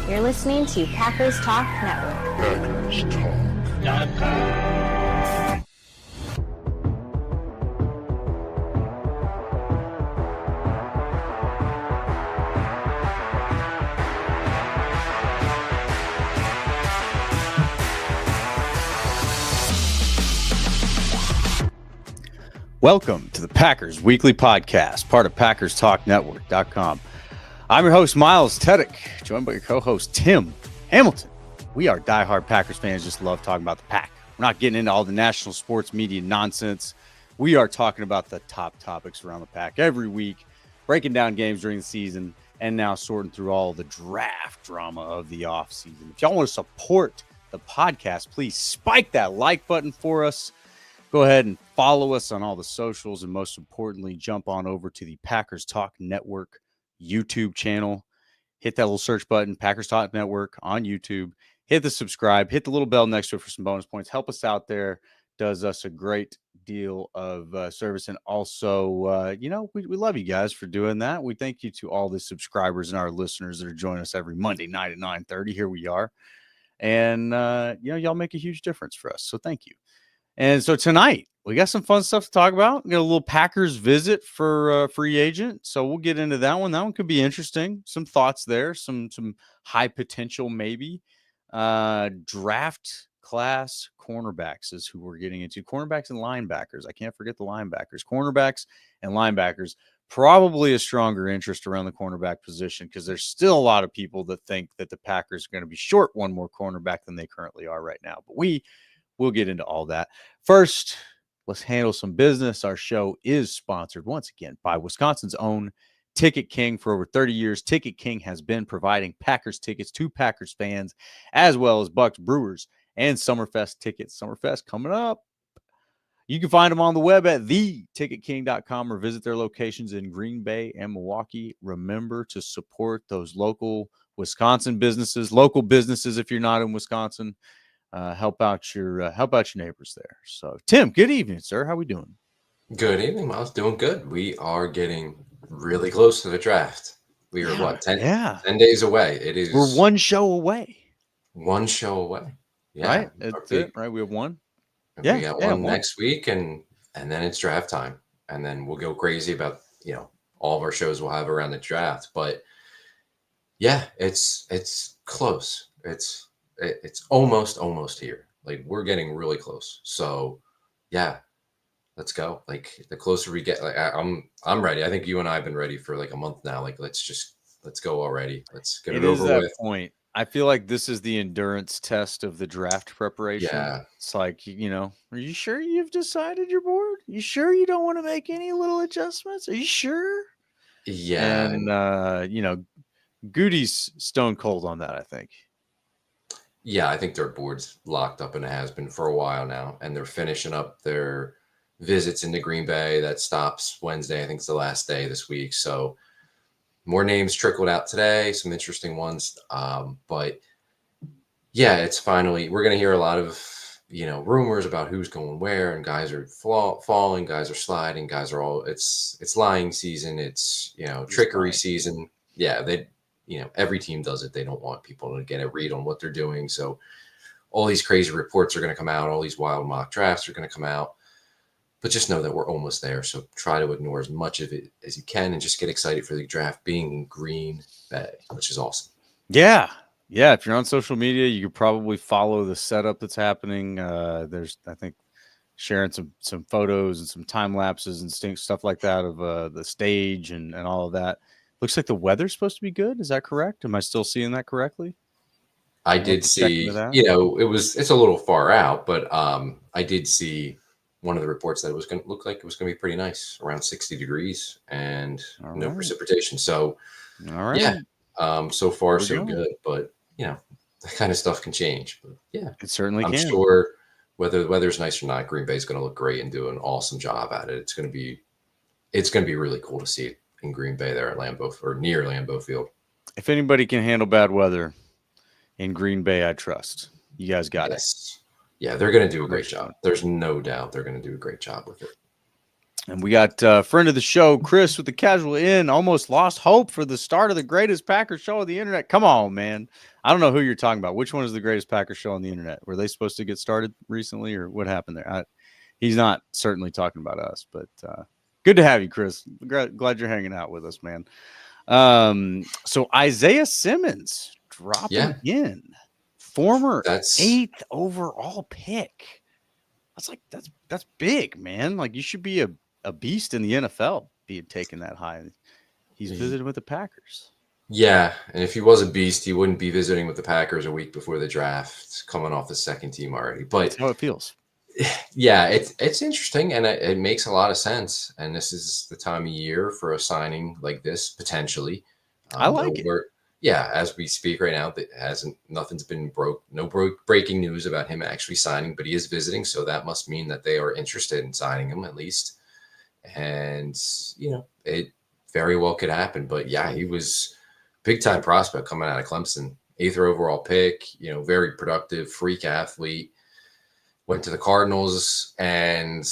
You're listening to Packers Talk Network. PackersTalk.com. Welcome to the Packers Weekly Podcast, part of PackersTalkNetwork.com. I'm your host, Miles Teddick, joined by your co-host, Tim Hamilton. We are diehard Packers fans, just love talking about the Pack. We're not getting into all the national sports media nonsense. We are talking about the top topics around the Pack every week, breaking down games during the season, and now sorting through all the draft drama of the offseason. If y'all want to support the podcast, please spike that like button for us. Go ahead and follow us on all the socials, and most importantly, jump on over to the Packers Talk Network YouTube channel. Hit that little search button, Packers Talk Network on YouTube. Hit the subscribe, hit the little bell next to it for some bonus points. Help us out there. Does us a great deal of service. And also, we love you guys for doing that. We thank you to all the subscribers and our listeners that are joining us every Monday night at 9:30. Here we are. And, y'all make a huge difference for us. So thank you. And so tonight, we got some fun stuff to talk about. We got a little Packers visit for free agent. So we'll get into that one. That one could be interesting. Some thoughts there, some high potential maybe. Draft class cornerbacks is who we're getting into. Cornerbacks and linebackers. I can't forget the linebackers. Cornerbacks and linebackers. Probably a stronger interest around the cornerback position because there's still a lot of people that think that the Packers are going to be short one more cornerback than they currently are right now. But we'll get into all that. First, let's handle some business. Our show is sponsored once again by Wisconsin's own Ticket King. For over 30 years, Ticket King has been providing Packers tickets to Packers fans, as well as Bucks, Brewers, and Summerfest tickets. Summerfest coming up. You can find them on the web at theticketking.com or visit their locations in Green Bay and Milwaukee. Remember to support those local Wisconsin businesses, local businesses if you're not in Wisconsin. Help out your neighbors there. So, Tim, good evening, sir. How we doing? Good evening, Miles. Doing good. We are getting really close to the draft. We are 10 days away. We're one show away. One show away. Yeah. Right? That's it, right? We have one. We got one next week, and then it's draft time. And then we'll go crazy about, all of our shows we'll have around the draft. But yeah, it's close. It's almost here. Like, we're getting really close. So yeah, let's go. Like, the closer we get, like, I'm ready. I think you and I have been ready for like a month now. Like, let's go already. Let's get it over with. Point. I feel like this is the endurance test of the draft preparation. Yeah. It's like, are you sure you've decided your board? You sure you don't want to make any little adjustments? Are you sure? Yeah. And Gute's stone cold on that, I think. Yeah, I think their board's locked up and it has been for a while now. And they're finishing up their visits into Green Bay. That stops Wednesday. I think it's the last day this week. So more names trickled out today, some interesting ones. But yeah, it's finally, we're going to hear a lot of, rumors about who's going where, and guys are falling, guys are sliding, guys are all, it's lying season. It's, trickery season. Yeah, every team does it. They don't want people to get a read on what they're doing. So all these crazy reports are going to come out. All these wild mock drafts are going to come out. But just know that we're almost there. So try to ignore as much of it as you can and just get excited for the draft being in Green Bay, which is awesome. Yeah. Yeah. If you're on social media, you could probably follow the setup that's happening. There's, I think, sharing some photos and some time lapses and stuff like that of the stage and all of that. Looks like the weather's supposed to be good. Is that correct? Am I still seeing that correctly? I did see, it's a little far out, but I did see one of the reports that it was going to look like it was going to be pretty nice, around 60 degrees and no precipitation. So, yeah, so far so good. But, that kind of stuff can change. But yeah, it certainly can. I'm sure whether the weather's nice or not, Green Bay is going to look great and do an awesome job at it. It's going to be really cool to see it in Green Bay there at Lambeau, or near Lambeau Field. If anybody can handle bad weather in Green Bay, I trust. You guys got it. Yeah, they're going to do a great job. There's no doubt they're going to do a great job with it. And we got a friend of the show, Chris, with the casual in, almost lost hope for the start of the greatest Packers show on the internet. Come on, man. I don't know who you're talking about. Which one is the greatest Packers show on the internet? Were they supposed to get started recently, or what happened there? He's not certainly talking about us, but good to have you, Chris. Glad you're hanging out with us, man. So Isaiah Simmons dropping in, former 8th overall pick. That's big, man. Like, you should be a beast in the NFL being taken that high. He's visiting with the Packers. Yeah, and if he was a beast, he wouldn't be visiting with the Packers a week before the draft, coming off the second team already. But that's how it feels. Yeah, it's interesting, and it makes a lot of sense. And this is the time of year for a signing like this, potentially. I like it. Yeah, as we speak right now, nothing's been breaking news about him actually signing, but he is visiting, so that must mean that they are interested in signing him at least. And it very well could happen. But yeah, he was big time prospect coming out of Clemson, 8th overall pick. Very productive, freak athlete. Went to the Cardinals and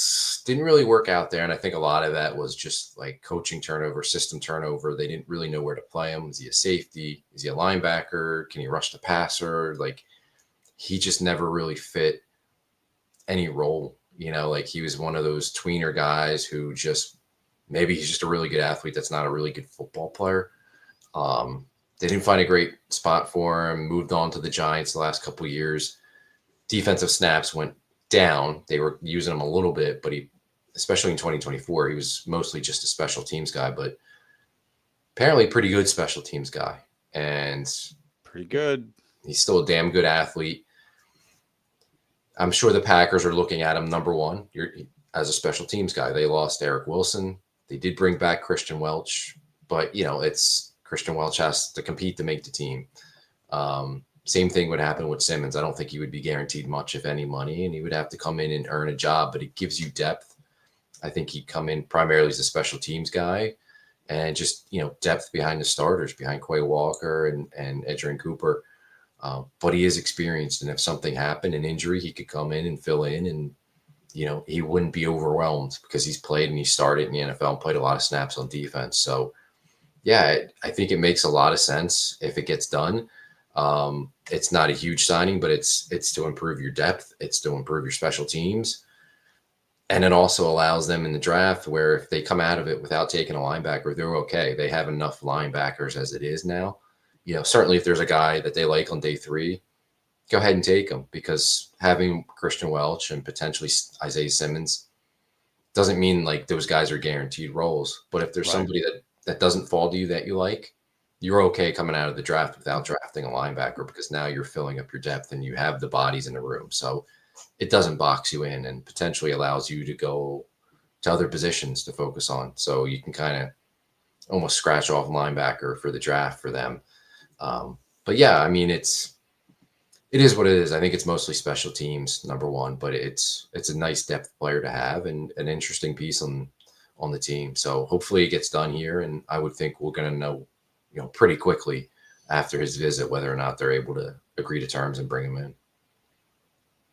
didn't really work out there. And I think a lot of that was just like coaching turnover, system turnover. They didn't really know where to play him. Is he a safety? Is he a linebacker? Can he rush the passer? Like, he just never really fit any role. Like, he was one of those tweener guys who maybe he's just a really good athlete that's not a really good football player. They didn't find a great spot for him, moved on to the Giants the last couple of years. Defensive snaps went down. They were using him a little bit, but especially in 2024, he was mostly just a special teams guy, but apparently pretty good special teams guy. And pretty good. He's still a damn good athlete. I'm sure the Packers are looking at him number one as a special teams guy. They lost Eric Wilson. They did bring back Christian Welch, but it's Christian Welch has to compete to make the team. Same thing would happen with Simmons. I don't think he would be guaranteed much, if any, money, and he would have to come in and earn a job, but it gives you depth. I think he'd come in primarily as a special teams guy and just, depth behind the starters, behind Quay Walker and Edgerrin Cooper. But he is experienced, and if something happened, an injury, he could come in and fill in, and, he wouldn't be overwhelmed because he's played and he started in the NFL and played a lot of snaps on defense. So, yeah, I think it makes a lot of sense if it gets done. It's not a huge signing, but it's to improve your depth. It's to improve your special teams. And it also allows them in the draft where if they come out of it without taking a linebacker, they're okay. They have enough linebackers as it is now. Certainly if there's a guy that they like on day 3, go ahead and take him, because having Christian Welch and potentially Isaiah Simmons doesn't mean like those guys are guaranteed roles. But if there's somebody that doesn't fall to you that you like, you're okay coming out of the draft without drafting a linebacker, because now you're filling up your depth and you have the bodies in the room. So it doesn't box you in and potentially allows you to go to other positions to focus on. So you can kind of almost scratch off linebacker for the draft for them. But yeah, I mean, it is what it is. I think it's mostly special teams, number one, but it's a nice depth player to have and an interesting piece on the team. So hopefully it gets done here. And I would think we're going to know, pretty quickly after his visit, whether or not they're able to agree to terms and bring him in.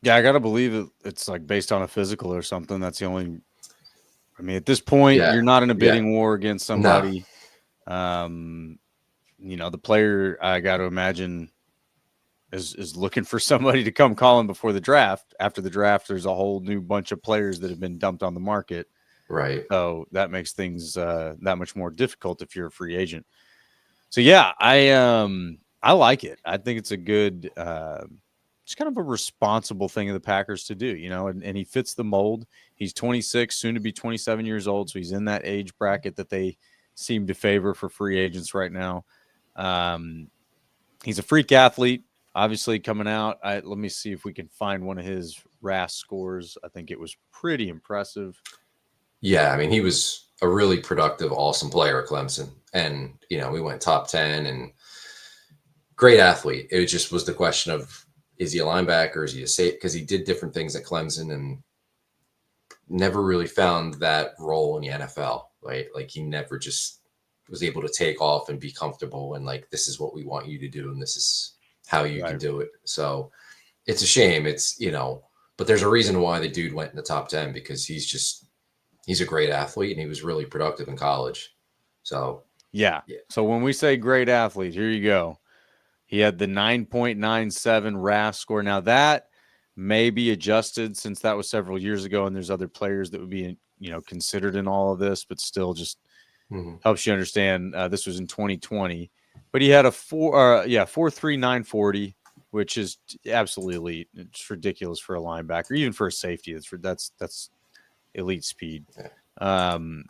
Yeah, I got to believe it's like based on a physical or something. That's the only, at this point, you're not in a bidding war against somebody. No. The player, I got to imagine, is looking for somebody to come call him before the draft. After the draft, there's a whole new bunch of players that have been dumped on the market. Right. So that makes things that much more difficult if you're a free agent. So yeah, I like it. I think it's a good, it's kind of a responsible thing of the Packers to do, and he fits the mold. He's 26, soon to be 27 years old. So he's in that age bracket that they seem to favor for free agents right now. He's a freak athlete, obviously coming out. Let me see if we can find one of his RAS scores. I think it was pretty impressive. Yeah. He was a really productive, awesome player at Clemson. And, we went top 10 and great athlete. It just was the question of, is he a linebacker? Is he a safe? Because he did different things at Clemson and never really found that role in the NFL, right? Like, he never just was able to take off and be comfortable and like, this is what we want you to do. And this is how you can do it. So it's a shame. It's, but there's a reason why the dude went in the top 10, because he's he's a great athlete, and he was really productive in college. So Yeah. So when we say great athlete, here you go. He had the 9.97 RAS score. Now that may be adjusted since that was several years ago, and there's other players that would be, considered in all of this, but still just helps you understand. This was in 2020, but he had a 4.3940, which is absolutely elite. It's ridiculous for a linebacker, even for a safety. That's elite speed. And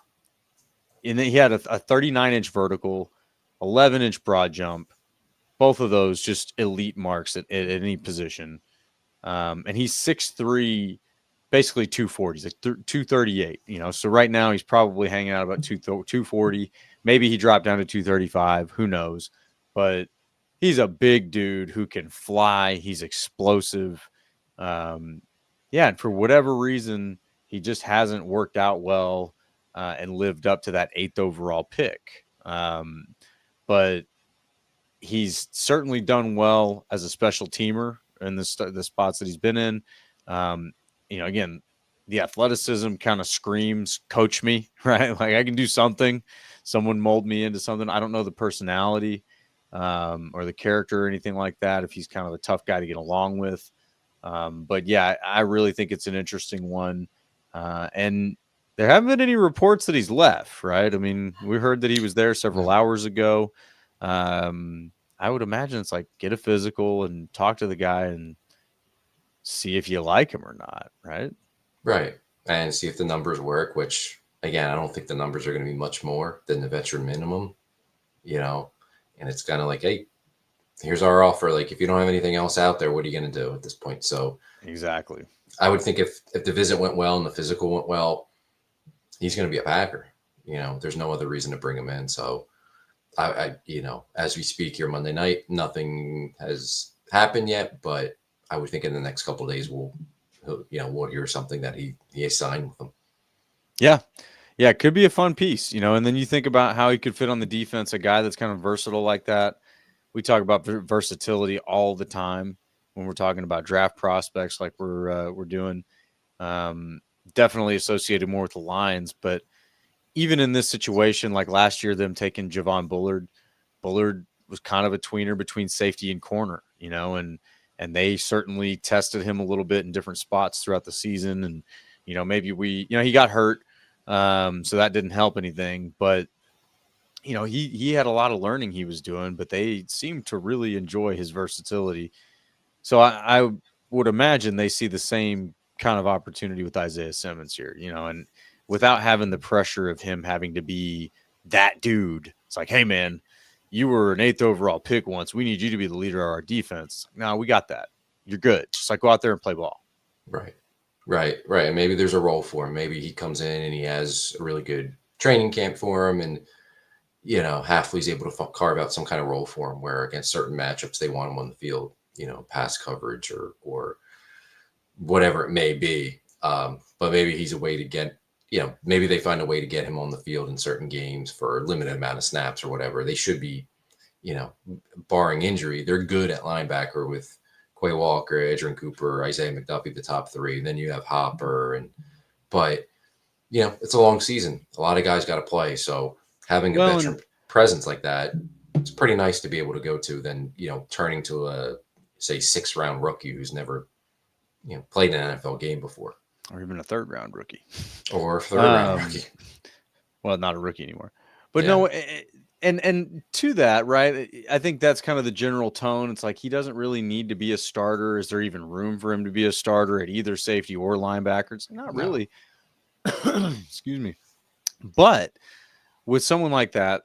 then he had a 39-inch vertical, 11-inch broad jump. Both of those just elite marks at any position. And he's 6'3", basically 240. He's like 238, So right now he's probably hanging out about 240. Maybe he dropped down to 235. Who knows? But he's a big dude who can fly. He's explosive. And for whatever reason, he just hasn't worked out well and lived up to that 8th overall pick. But he's certainly done well as a special teamer in the spots that he's been in. Again, the athleticism kind of screams, coach me, right? Like I can do something. Someone mold me into something. I don't know the personality or the character or anything like that, if he's kind of a tough guy to get along with. But yeah, I really think it's an interesting one. And there haven't been any reports that he's left, right? I mean, we heard that he was there several hours ago. I would imagine it's like get a physical and talk to the guy and see if you like him or not, right? Right. And see if the numbers work, which again, I don't think the numbers are going to be much more than the veteran minimum, and it's kind of like, hey, here's our offer. Like, if you don't have anything else out there, what are you going to do at this point? So exactly. I would think if the visit went well and the physical went well, he's going to be a Packer. There's no other reason to bring him in. So I as we speak here Monday night, nothing has happened yet, but I would think in the next couple of days we'll hear something that he has signed with them. Yeah. Yeah, it could be a fun piece, and then you think about how he could fit on the defense, a guy that's kind of versatile like that. We talk about versatility all the time when we're talking about draft prospects like we're doing. Definitely associated more with the Lions, but even in this situation, like last year, them taking Javon Bullard was kind of a tweener between safety and corner, and they certainly tested him a little bit in different spots throughout the season. And, maybe he got hurt. So that didn't help anything, but he had a lot of learning he was doing, but they seemed to really enjoy his versatility. So I would imagine they see the same kind of opportunity with Isaiah Simmons here, and without having the pressure of him having to be that dude. It's like, hey, man, you were an 8th overall pick once. We need you to be the leader of our defense. No, we got that. You're good. Just like go out there and play ball. Right. And maybe there's a role for him. Maybe he comes in and he has a really good training camp for him. And, Hafley's able to carve out some kind of role for him where against certain matchups, they want him on the field, pass coverage or whatever it may be. But maybe he's a way to get, maybe they find a way to get him on the field in certain games for a limited amount of snaps or whatever. They should be, barring injury, they're good at linebacker with Quay Walker, Adrian Cooper, Isaiah McDuffie, the top three. Then you have Hopper. But it's a long season. A lot of guys got to play. So having a veteran presence like that, it's pretty nice to be able to go to than, turning to a, say, 6th-round rookie who's never, played an NFL game before. Or even a 3rd-round rookie. Or a 3rd-round rookie. Well, not a rookie anymore. But no, and to that, right, I think that's kind of the general tone. It's like he doesn't really need to be a starter. Is there even room for him to be a starter at either safety or linebacker? It's not really. Excuse me. But with someone like that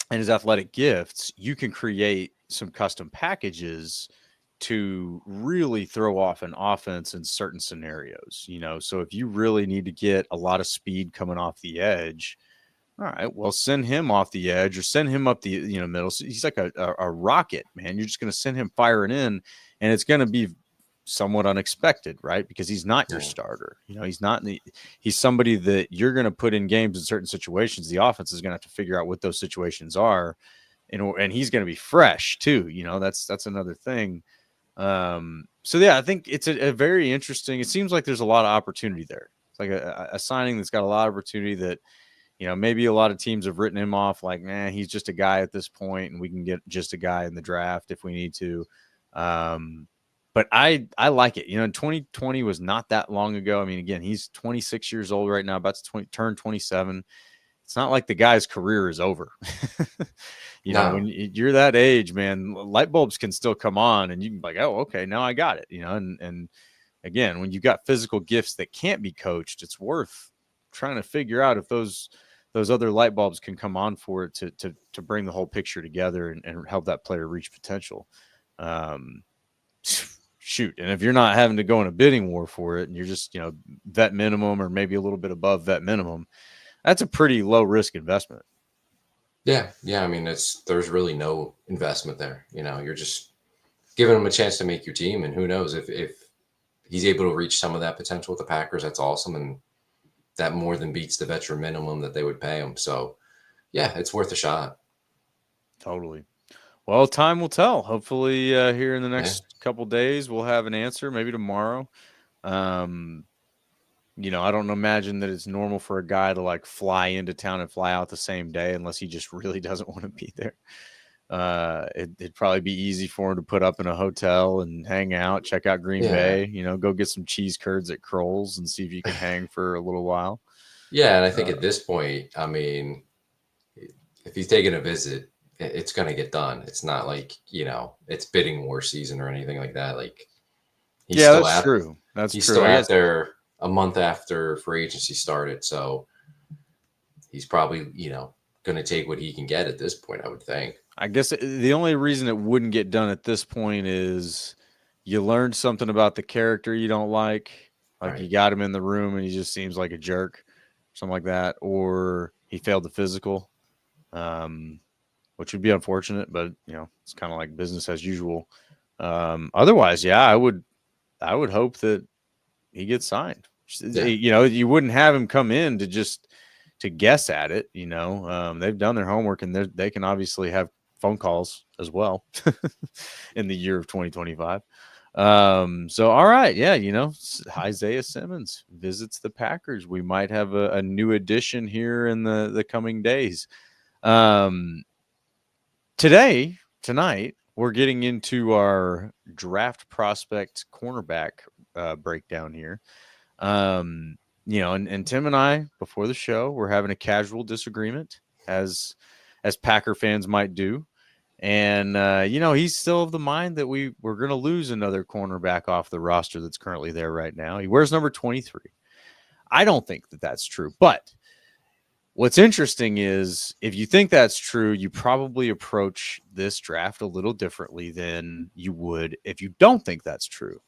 and his athletic gifts, you can create some custom packages to really throw off an offense in certain scenarios, So if you really need to get a lot of speed coming off the edge, all right, well, send him off the edge or send him up the middle. So he's like a rocket, man. You're just going to send him firing in, and it's going to be somewhat unexpected, right? Because he's not your starter. He's somebody that you're going to put in games in certain situations. The offense is going to have to figure out what those situations are, and he's going to be fresh too. That's another thing. So yeah, I think it's a very interesting. It seems like there's a lot of opportunity there. like a signing that's got a lot of opportunity that, maybe a lot of teams have written him off like, man, he's just a guy at this point, and we can get just a guy in the draft if we need to. But I like it. 2020 was not that long ago. I mean, again, he's 26 years old right now, about to turn 27. It's not like the guy's career is over. When you're that age, man, light bulbs can still come on, and you can be like, oh, okay, now I got it. And again, when you've got physical gifts that can't be coached, it's worth trying to figure out if those other light bulbs can come on for it to bring the whole picture together and help that player reach potential. Shoot. And if you're not having to go in a bidding war for it, and you're just, vet minimum or maybe a little bit above vet minimum, that's a pretty low risk investment. Yeah. I mean, there's really no investment there. You're just giving him a chance to make your team. And who knows if he's able to reach some of that potential with the Packers, that's awesome. And that more than beats the veteran minimum that they would pay him. So yeah, it's worth a shot. Totally. Well, time will tell. Hopefully here in the next couple days, we'll have an answer, maybe tomorrow. I don't imagine that it's normal for a guy to like fly into town and fly out the same day unless he just really doesn't want to be there. It'd probably be easy for him to put up in a hotel and hang out, check out Green Bay, go get some cheese curds at Kroll's and see if you can hang for a little while. Yeah. And I think at this point, I mean, if he's taking a visit, it's going to get done. It's not like, it's bidding war season or anything like that. Like, that's true. He's still out there a month after free agency started. So he's probably, going to take what he can get at this point, I would think. I guess the only reason it wouldn't get done at this point is you learned something about the character you don't like right. You got him in the room and he just seems like a jerk, something like that, or he failed the physical, which would be unfortunate, but it's kind of like business as usual. Otherwise, I would hope that he gets signed. Yeah. You wouldn't have him come in to guess at it. They've done their homework, and they can obviously have phone calls as well in the year of 2025. So, all right. Yeah. Isaiah Simmons visits the Packers. We might have a new addition here in the coming days. Tonight, we're getting into our draft prospect cornerback breakdown here. And Tim and I, before the show, we're having a casual disagreement, as Packer fans might do. And, he's still of the mind that we're going to lose another cornerback off the roster that's currently there right now. He wears number 23. I don't think that that's true. But what's interesting is if you think that's true, you probably approach this draft a little differently than you would if you don't think that's true.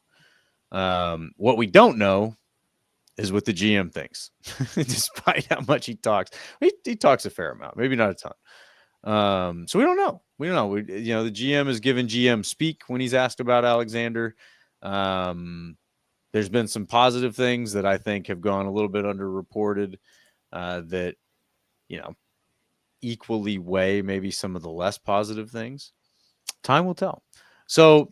What we don't know is what the GM thinks, despite how much he talks. He talks a fair amount, maybe not a ton. So we don't know. The GM has given GM speak when he's asked about Alexander. There's been some positive things that I think have gone a little bit underreported that, equally weigh maybe some of the less positive things. Time will tell. So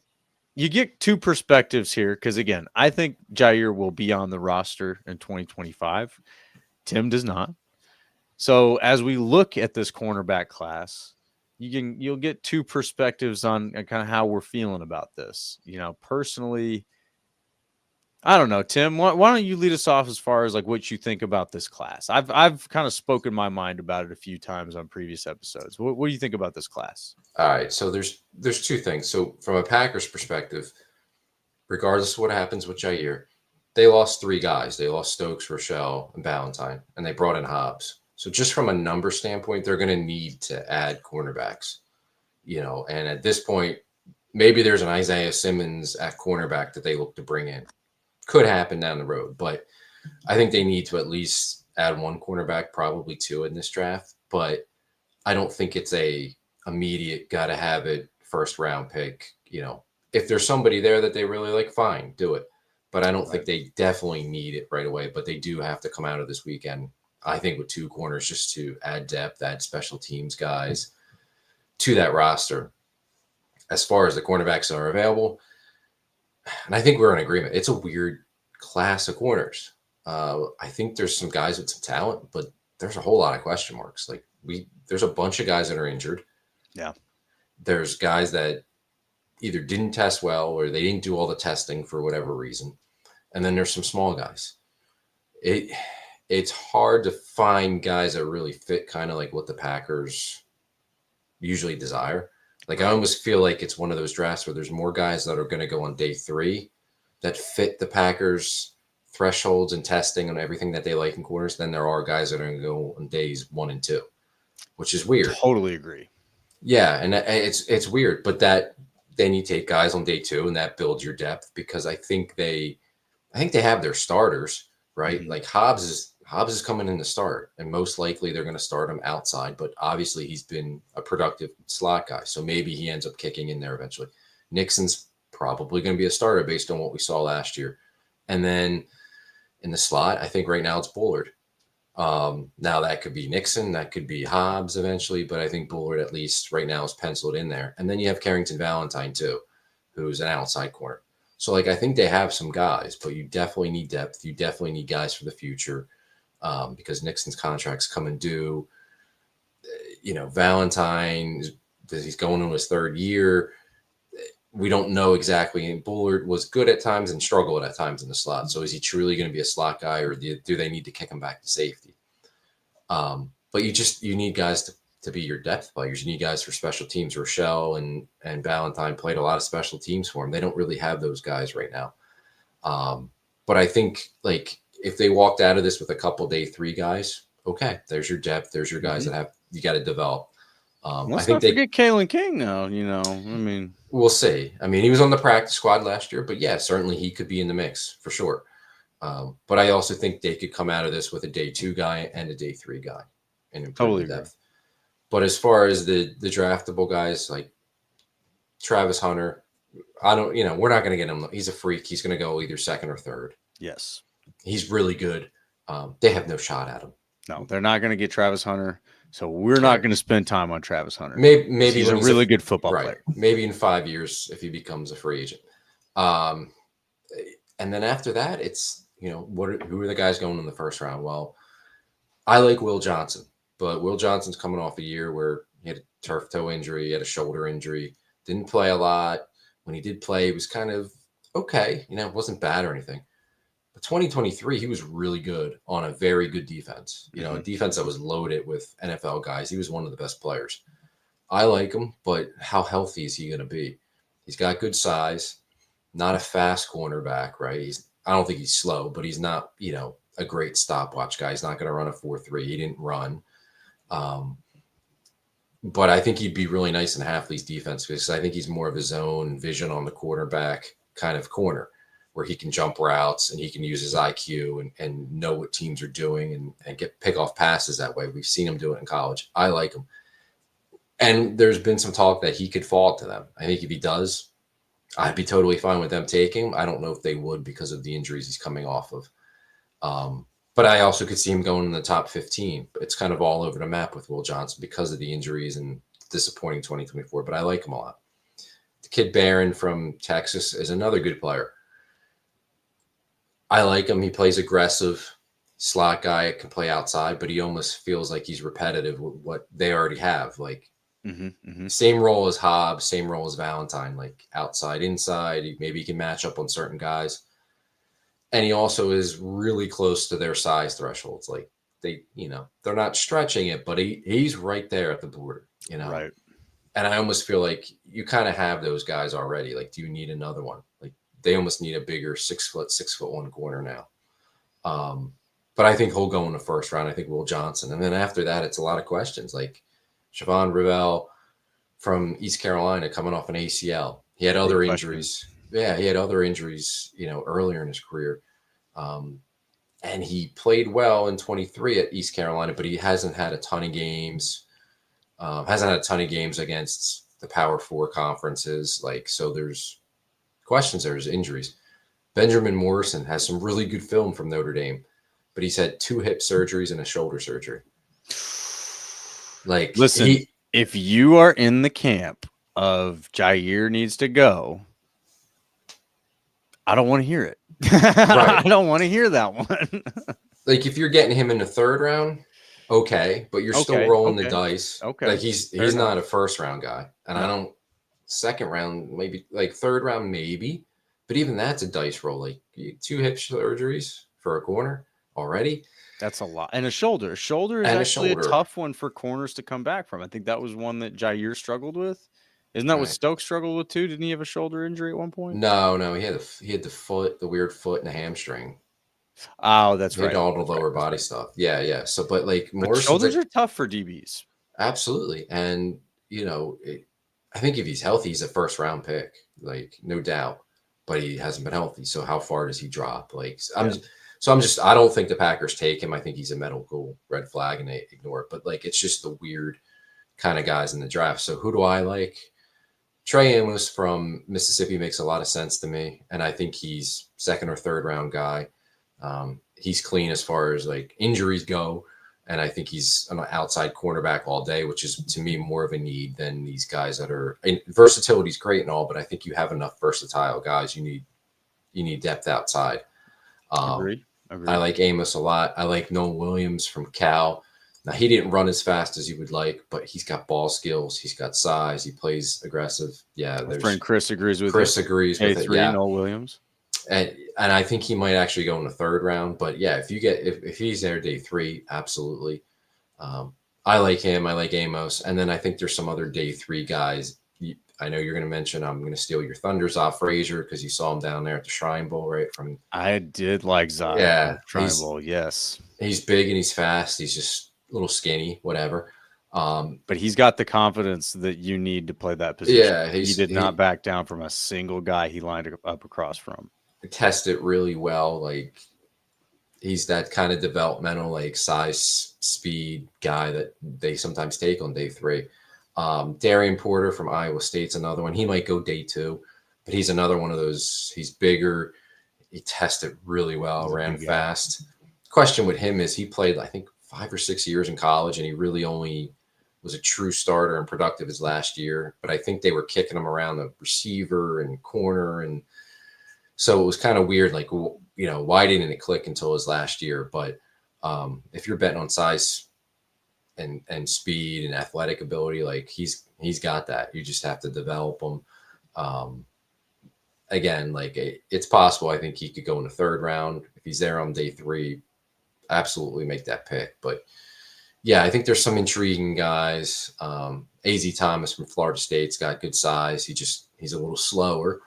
you get two perspectives here because, again, I think Jair will be on the roster in 2025. Tim does not. So as we look at this cornerback class, you'll get two perspectives on kind of how we're feeling about this. Personally, I don't know, Tim. Why don't you lead us off as far as like what you think about this class? I've kind of spoken my mind about it a few times on previous episodes. What do you think about this class? All right, so there's two things. So from a Packers perspective, regardless of what happens with Jair, they lost three guys. They lost Stokes, Rochelle, and Ballantyne, and they brought in Hobbs. So just from a number standpoint, they're going to need to add cornerbacks. And at this point, maybe there's an Isaiah Simmons at cornerback that they look to bring in. Could happen down the road, but I think they need to at least add one cornerback, probably two in this draft. But I don't think it's a immediate got to have it first round pick. If there's somebody there that they really like, fine, do it. But I don't think they definitely need it right away. But they do have to come out of this weekend, I think, with two corners just to add depth, add special teams guys to that roster. As far as the cornerbacks are available, and I think we're in agreement, it's a weird class of corners. I think there's some guys with some talent, but there's a whole lot of question marks. Like there's a bunch of guys that are injured. Yeah. There's guys that either didn't test well or they didn't do all the testing for whatever reason. And then there's some small guys. It's hard to find guys that really fit kind of like what the Packers usually desire. Like I almost feel like it's one of those drafts where there's more guys that are going to go on day 3 that fit the Packers thresholds and testing and everything that they like in corners than there are guys that are going to go on days 1 and 2, which is weird. Totally agree. Yeah, and it's weird, but that then you take guys on day 2 and that builds your depth because I think they have their starters, right? Mm-hmm. Like Hobbs is coming in to start, and most likely they're going to start him outside, but obviously he's been a productive slot guy, so maybe he ends up kicking in there eventually. Nixon's probably going to be a starter based on what we saw last year. And then in the slot, I think right now it's Bullard. Now that could be Nixon, that could be Hobbs eventually, but I think Bullard at least right now is penciled in there. And then you have Carrington Valentine too, who's an outside corner. So like I think they have some guys, but you definitely need depth. You definitely need guys for the future because Nixon's contract's coming due. Valentine, he's going into his 3rd year. We don't know exactly. And Bullard was good at times and struggled at times in the slot. So is he truly going to be a slot guy, or do they need to kick him back to safety? But you need guys to be your depth players. You need guys for special teams. Rochelle and Valentine played a lot of special teams for him. They don't really have those guys right now. But I think like if they walked out of this with a couple day 3 guys, okay, there's your depth. There's your guys that you got to develop. Let's not forget Kalen King now, we'll see. I mean, he was on the practice squad last year, but yeah, certainly he could be in the mix for sure. But I also think they could come out of this with a day 2 guy and a day 3 guy and improve the depth. But as far as the draftable guys like Travis Hunter, we're not going to get him. He's a freak. He's going to go either 2nd or 3rd. Yes. He's really good. They have no shot at him. No, they're not going to get Travis Hunter. So we're not going to spend time on Travis Hunter. Maybe he's a really good football player. Maybe in 5 years if he becomes a free agent. And then after that, it's who are the guys going in the 1st round? Well, I like Will Johnson, but Will Johnson's coming off a year where he had a turf toe injury, he had a shoulder injury, didn't play a lot. When he did play, he was kind of okay. It wasn't bad or anything. But 2023, he was really good on a very good defense. A defense that was loaded with NFL guys. He was one of the best players. I like him, but how healthy is he going to be? He's got good size, not a fast cornerback, right? I don't think he's slow, but he's not, a great stopwatch guy. He's not going to run a 4.3. He didn't run. But I think he'd be really nice in Hafley's defense because I think he's more of his own vision on the quarterback kind of corner, where he can jump routes and he can use his IQ and know what teams are doing and pick off passes that way. We've seen him do it in college. I like him. And there's been some talk that he could fall to them. I think if he does, I'd be totally fine with them taking him. I don't know if they would because of the injuries he's coming off of. But I also could see him going in the top 15. But it's kind of all over the map with Will Johnson because of the injuries and disappointing 2024. But I like him a lot. The kid Barron from Texas is another good player. I like him. He plays aggressive, slot guy, can play outside, but he almost feels like he's repetitive with what they already have. Like same role as Hobbs, same role as Valentine, like outside, inside. Maybe he can match up on certain guys. And he also is really close to their size thresholds. Like they're not stretching it, but he's right there at the border, Right. And I almost feel like you kind of have those guys already. Like, do you need another one? Like, they almost need a bigger 6'1" corner now. But I think he'll go in the 1st round. I think Will Johnson. And then after that, it's a lot of questions. Like Siobhan Rivell from East Carolina coming off an ACL. He had other injuries. Yeah, he had other injuries, earlier in his career. And he played well in 23 at East Carolina, but he hasn't had a ton of games. Against the Power 4 conferences. So there's questions. There's injuries. Benjamin Morrison has some really good film from Notre Dame, but he's had 2 hip surgeries and a shoulder surgery. Like, listen, if you are in the camp of Jair needs to go, I don't want to hear it. I don't want to hear that one. Like if you're getting him in the third round, okay, but you're still rolling the dice. Okay. Like he's not a first round guy. And I don't second round, maybe like third round, maybe. But even that's a dice roll. Like 2 hip surgeries for a corner already. That's a lot. And a shoulder. Shoulder is actually a tough one for corners to come back from. I think that was one that Jair struggled with. Isn't that what Stokes struggled with too? Didn't he have a shoulder injury at one point? No. He had the foot, the weird foot and the hamstring. Oh, that's right. All the lower body stuff. Yeah. So, but like more shoulders are tough for DBs. Absolutely. And, I think if he's healthy, he's a first round pick, like no doubt, but he hasn't been healthy. So how far does he drop? Like, I don't think the Packers take him. I think he's a medical red flag and they ignore it. But like, it's just the weird kind of guys in the draft. So who do I like? Trey Amos from Mississippi makes a lot of sense to me. And I think he's second or third round guy. He's clean as far as like injuries go. And I think he's an outside cornerback all day, which is to me more of a need than these guys that are versatility is great and all, but I think you have enough versatile guys. You need depth outside. Agreed. I like Amos a lot. I like Noah Williams from Cal. Now he didn't run as fast as he would like, but he's got ball skills. He's got size. He plays aggressive. Yeah. My friend Chris agrees with Chris agrees with it. Yeah. Noah Williams. And I think he might actually go in the third round. But yeah, if he's there day 3, absolutely. I like him. I like Amos. And then I think there's some other day 3 guys. I know you're going to mention, I'm going to steal your thunders off Frazier because you saw him down there at the Shrine Bowl, right? I did like Zion. Yeah. Shrine Bowl, yes. He's big and he's fast. He's just a little skinny, whatever. But he's got the confidence that you need to play that position. Yeah, he did not back down from a single guy he lined up across from. Test it really well. Like he's that kind of developmental, like size, speed guy that they sometimes take on day 3. Darian Porter from Iowa State's another one. He might go day 2, but he's another one of those. He's bigger. He tested really well, ran fast. Question with him is he played, I think, 5 or 6 years in college, and he really only was a true starter and productive his last year. But I think they were kicking him around the receiver and corner, and so it was kind of weird. Like, why didn't it click until his last year? But if you're betting on size and speed and athletic ability, like he's got that. You just have to develop him. Again, like it's possible. I think he could go in the third round if he's there on day 3. Absolutely make that pick. But yeah, I think there's some intriguing guys. AZ Thomas from Florida State's got good size. He's a little slower,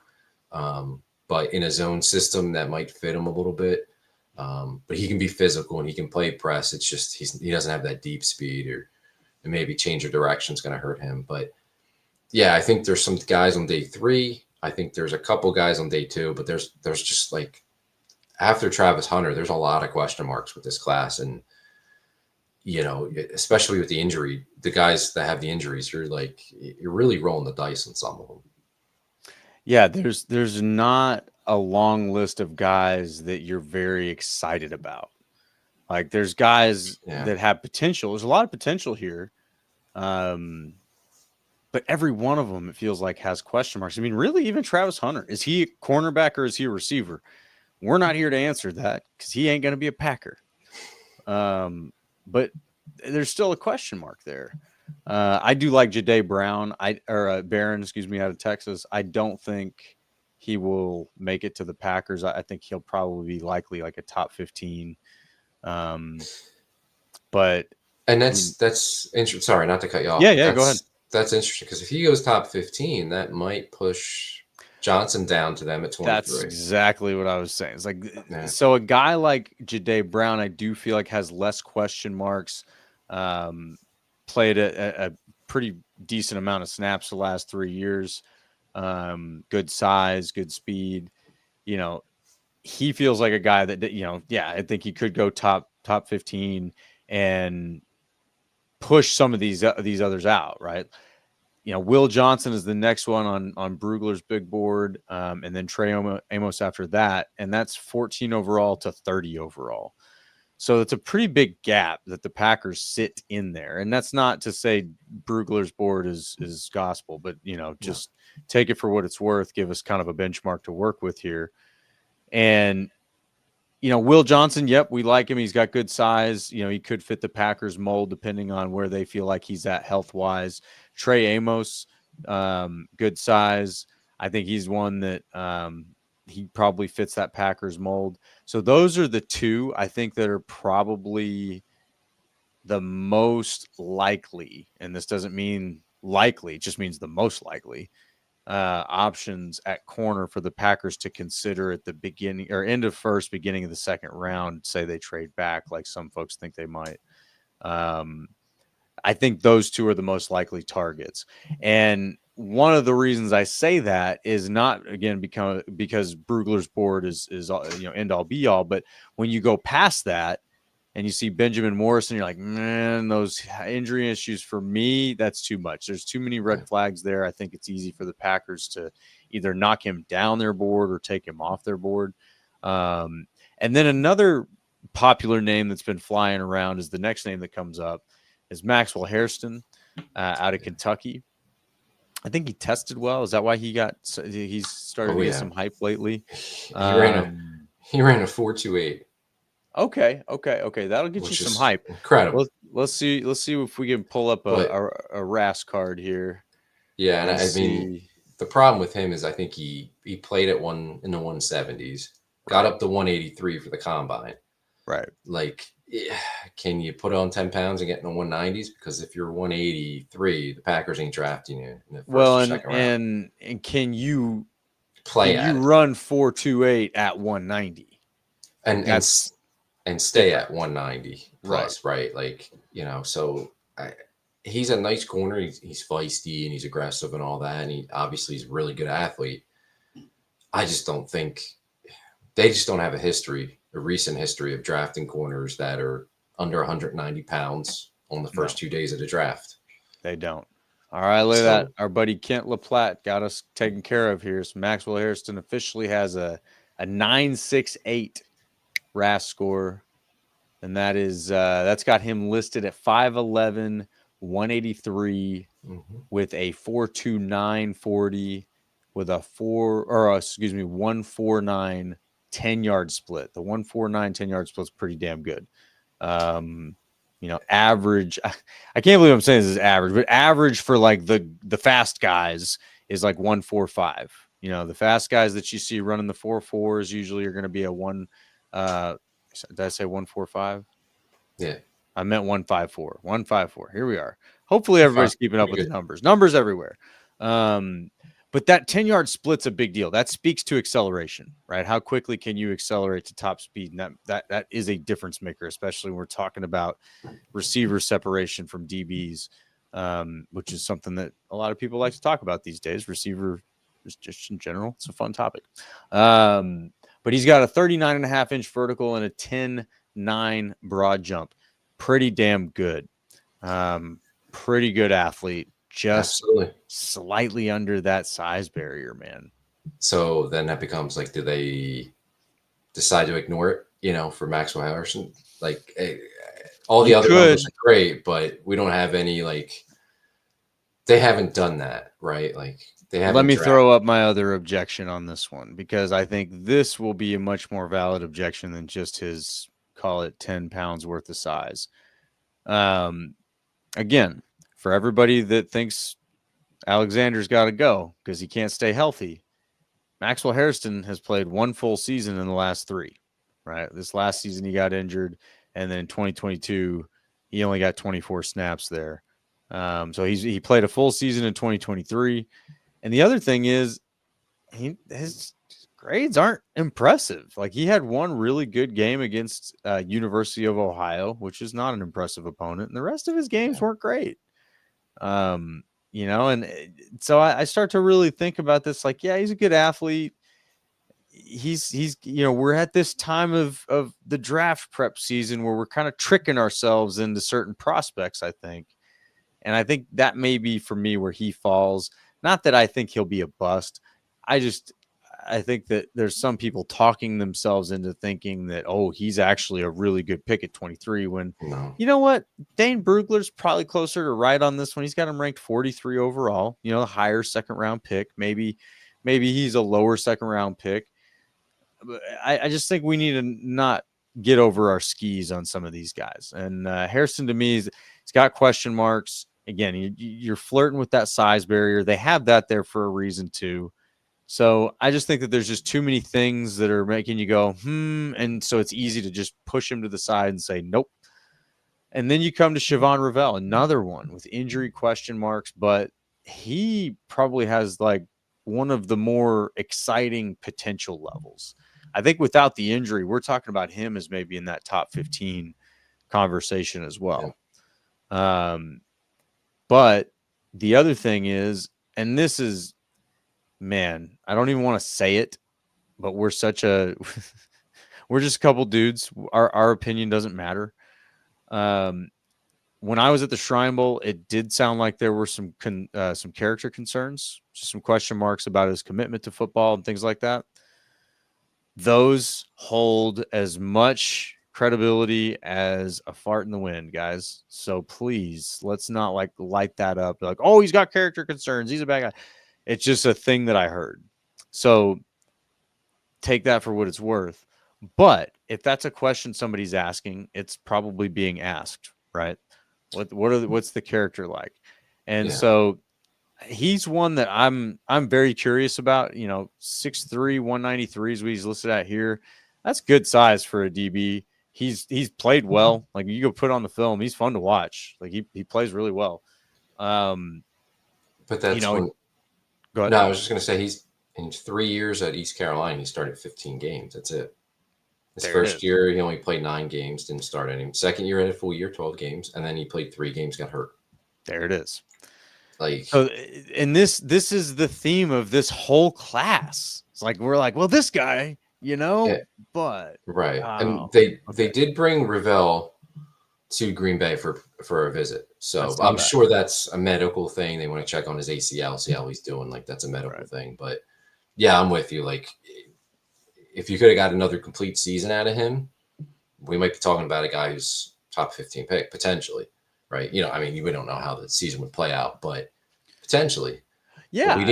but in a zone system that might fit him a little bit. But he can be physical and he can play press. It's just he doesn't have that deep speed, and maybe change of direction is going to hurt him. But yeah, I think there's some guys on day 3. I think there's a couple guys on day 2, but there's just like after Travis Hunter, there's a lot of question marks with this class, and especially with the injury, the guys that have the injuries, you're really rolling the dice on some of them. Yeah, there's not a long list of guys that you're very excited about. Like there's guys that have potential. There's a lot of potential here. But every one of them, it feels like, has question marks. I mean, really, even Travis Hunter, is he a cornerback or is he a receiver? We're not here to answer that because he ain't going to be a Packer. But there's still a question mark there. I do like Jahdae Brown, Barron, out of Texas. I don't think he will make it to the Packers. I think he'll probably be likely like a top 15. But that's interesting. Sorry, not to cut you off. Yeah, go ahead. That's interesting because if he goes top 15, that might push Johnson down to them at 23. That's exactly what I was saying. It's like, so a guy like Jahdae Brown, I do feel like has less question marks. Played a pretty decent amount of snaps the last 3 years. Good size, good speed. He feels like a guy that, I think he could go top 15 and push some of these others out, right? Will Johnson is the next one on Brugler's big board, and then Trey Amos after that, and that's 14 overall to 30 overall. So it's a pretty big gap that the Packers sit in there, and that's not to say Brugler's board is gospel, but just take it for what it's worth. Give us kind of a benchmark to work with here. And, Will Johnson, yep, we like him. He's got good size. He could fit the Packers mold depending on where they feel like he's at health-wise. Trey Amos, good size. I think he's one that he probably fits that Packers mold. So those are the two I think that are probably the most likely, and this doesn't mean likely, it just means the most likely options at corner for the Packers to consider at the beginning or end of first, beginning of the second round. Say they trade back, like some folks think they might. I think those two are the most likely targets. And one of the reasons I say that is not, again, because Brugler's board is end all be all, but when you go past that and you see Benjamin Morrison, you're like, man, those injury issues for me, that's too much. There's too many red flags there. I think it's easy for the Packers to either knock him down their board or take him off their board. And then another popular name that's been flying around is the next name that comes up is Maxwell Hairston out of Kentucky. I think he tested well. Is that why he's started to get some hype lately? He ran a 4.28. Okay. That'll get you some hype. Incredible. Let's see if we can pull up a RAS card here. Yeah, and I mean, the problem with him is I think he played at in the 170s, got up to 183 for the combine. Right. Like, can you put on 10 pounds and get in the 190s? Because if you're 183, the Packers ain't drafting you in the first or second round. And can you run 4.28 at 190 and stay at 190 plus, right? Like, so he's a nice corner. He's feisty and he's aggressive and all that. And he obviously is a really good athlete. I just don't think they just don't have a recent history of drafting corners that are under 190 pounds on the first 2 days of the draft. They don't. All right, look at that. Our buddy Kent LaPlatte got us taken care of here. So Maxwell Hairston officially has a 9.68 RAS score, and that's got him listed at 5'11", 183 with a 4.29 40 with a 1.49 10-yard split. The 1.49 10-yard split is pretty damn good. Average. I can't believe I'm saying this is average, but average for like the fast guys is like 1.45. The fast guys that you see running the 4.4s usually are going to be a one. Did I say 1.45? Yeah, I meant 1.54. 1.54. Here we are. Hopefully everybody's keeping up with the numbers. Numbers everywhere. But that 10-yard split's a big deal. That speaks to acceleration, right? How quickly can you accelerate to top speed? And that is a difference maker, especially when we're talking about receiver separation from DBs, which is something that a lot of people like to talk about these days. Receiver just in general. It's a fun topic. But he's got a 39.5-inch vertical and a 10.9 broad jump. Pretty damn good. Pretty good athlete. Just slightly under that size barrier, man. So then that becomes like, do they decide to ignore it, for Maxwell Hairston? Like, all the other numbers are great, but we don't have any, like, they haven't done that, right? Like, they haven't. Let me throw up my other objection on this one, because I think this will be a much more valid objection than just his, call it 10 pounds worth of size. Again, for everybody that thinks Alexander's got to go because he can't stay healthy, Maxwell Hairston has played one full season in the last 3, right? This last season he got injured, and then in 2022 he only got 24 snaps there. So he played a full season in 2023. And the other thing is his grades aren't impressive. Like, he had one really good game against University of Ohio, which is not an impressive opponent, and the rest of his games weren't great. And so I start to really think about this. Like, yeah, he's a good athlete. He's we're at this time of the draft prep season where we're kind of tricking ourselves into certain prospects, I think. And I think that may be for me where he falls. Not that I think he'll be a bust. I think that there's some people talking themselves into thinking that, he's actually a really good pick at 23 when, you know what? Dane Brugler's probably closer to right on this one. He's got him ranked 43 overall, the higher second round pick. Maybe he's a lower second round pick, I just think we need to not get over our skis on some of these guys. And Harrison, to me, he's got question marks. Again, you're flirting with that size barrier. They have that there for a reason too. So I just think that there's just too many things that are making you go, and so it's easy to just push him to the side and say, nope. And then you come to Siobhan Ravel, another one with injury question marks, but he probably has like one of the more exciting potential levels. I think without the injury, we're talking about him as maybe in that top 15 conversation as well. Yeah. But the other thing is, and this is, man, I don't even want to say it, but we're just a couple dudes. Our opinion doesn't matter. When I was at the Shrine Bowl, it did sound like there were some character concerns, just some question marks about his commitment to football and things like that. Those hold as much credibility as a fart in the wind, guys. So please, let's not like light that up. Like, oh, he's got character concerns. He's a bad guy. It's just a thing that I heard. So take that for what it's worth. But if that's a question somebody's asking, it's probably being asked, right? What's the character like? And so he's one that I'm very curious about. 6'3", 193 is what he's listed at here. That's good size for a DB. He's played well. Like, you go put on the film, he's fun to watch. Like, he plays really well. But that's go ahead. No, I was just going to say he's in 3 years at East Carolina. He started 15 games. That's it. His first year, he only played 9 games, didn't start any. Second year, had a full year, 12 games, and then he played 3 games, got hurt. There it is. Like, so, and this is the theme of this whole class. It's like we're like, well, this guy, but right. And they did bring Ravel to Green Bay for a visit. So I'm sure that's a medical thing. They want to check on his ACL, see how he's doing. Like, that's a medical thing. But yeah, I'm with you. Like, if you could have got another complete season out of him, we might be talking about a guy who's top 15 pick potentially, right? We don't know how the season would play out, but potentially. Yeah,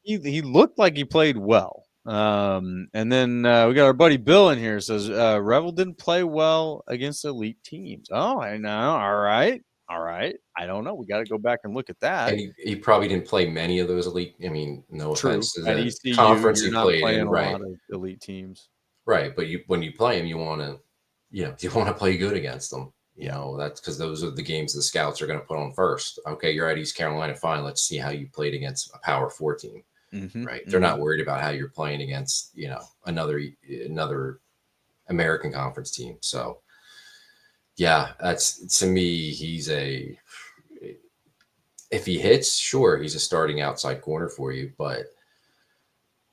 he looked like he played well. And then we got our buddy Bill in here. Says Revel didn't play well against elite teams. Oh, I know. All right. I don't know. We got to go back and look at that. And he probably didn't play many of those elite. No offense to the ECU, conference he played in, right? A lot of elite teams, right? But when you play him, you want to play good against them. That's because those are the games the scouts are going to put on first. Okay, you're at East Carolina, fine. Let's see how you played against a Power 4 team, right? They're not worried about how you're playing against another American Conference team. So. Yeah, that's, to me, if he hits, sure, he's a starting outside corner for you, but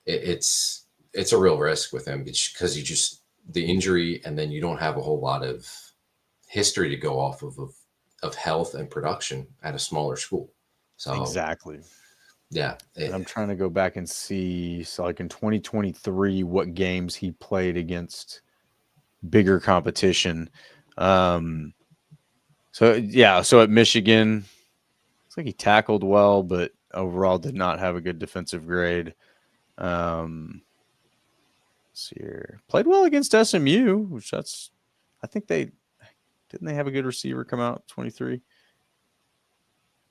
it's a real risk with him because the injury, and then you don't have a whole lot of history to go off of health and production at a smaller school. So exactly. Yeah. I'm trying to go back and see, so like in 2023, what games he played against bigger competition. So at Michigan, looks like he tackled well, but overall did not have a good defensive grade. Let's see here. Played well against SMU, which I think they have a good receiver come out 23.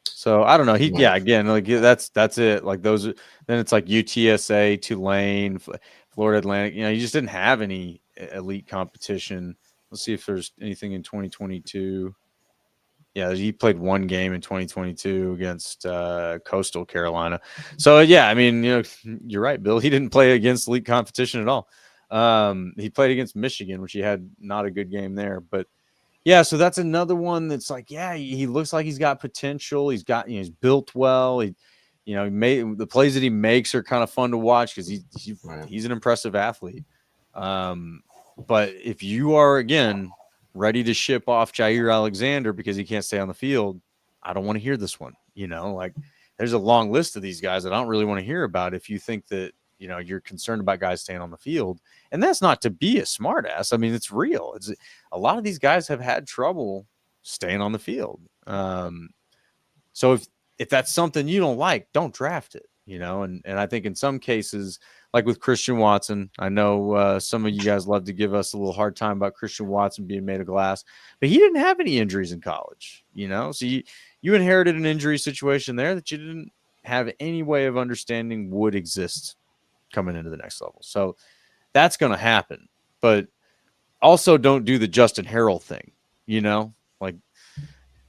So I don't know. Again, like that's it. Like those, then it's like UTSA, Tulane, Florida Atlantic. You just didn't have any elite competition. Let's see if there's anything in 2022. Yeah, he played 1 game in 2022 against Coastal Carolina. So yeah, you're right, Bill. He didn't play against elite competition at all. He played against Michigan, which he had not a good game there. But yeah, so that's another one that's like, yeah, he looks like he's got potential. He's got, he's built well. He made the plays that he makes are kind of fun to watch because he's an impressive athlete. But if you are, again, ready to ship off Jair Alexander because he can't stay on the field, I don't want to hear this one. Like there's a long list of these guys that I don't really want to hear about if you think that, you're concerned about guys staying on the field. And that's not to be a smart ass. It's real. It's a lot of these guys have had trouble staying on the field. So if that's something you don't like, don't draft it. and I think in some cases, like with Christian Watson, I know some of you guys love to give us a little hard time about Christian Watson being made of glass, but he didn't have any injuries in college, so you inherited an injury situation there that you didn't have any way of understanding would exist coming into the next level. So that's going to happen, but also don't do the Justin Harrell thing, like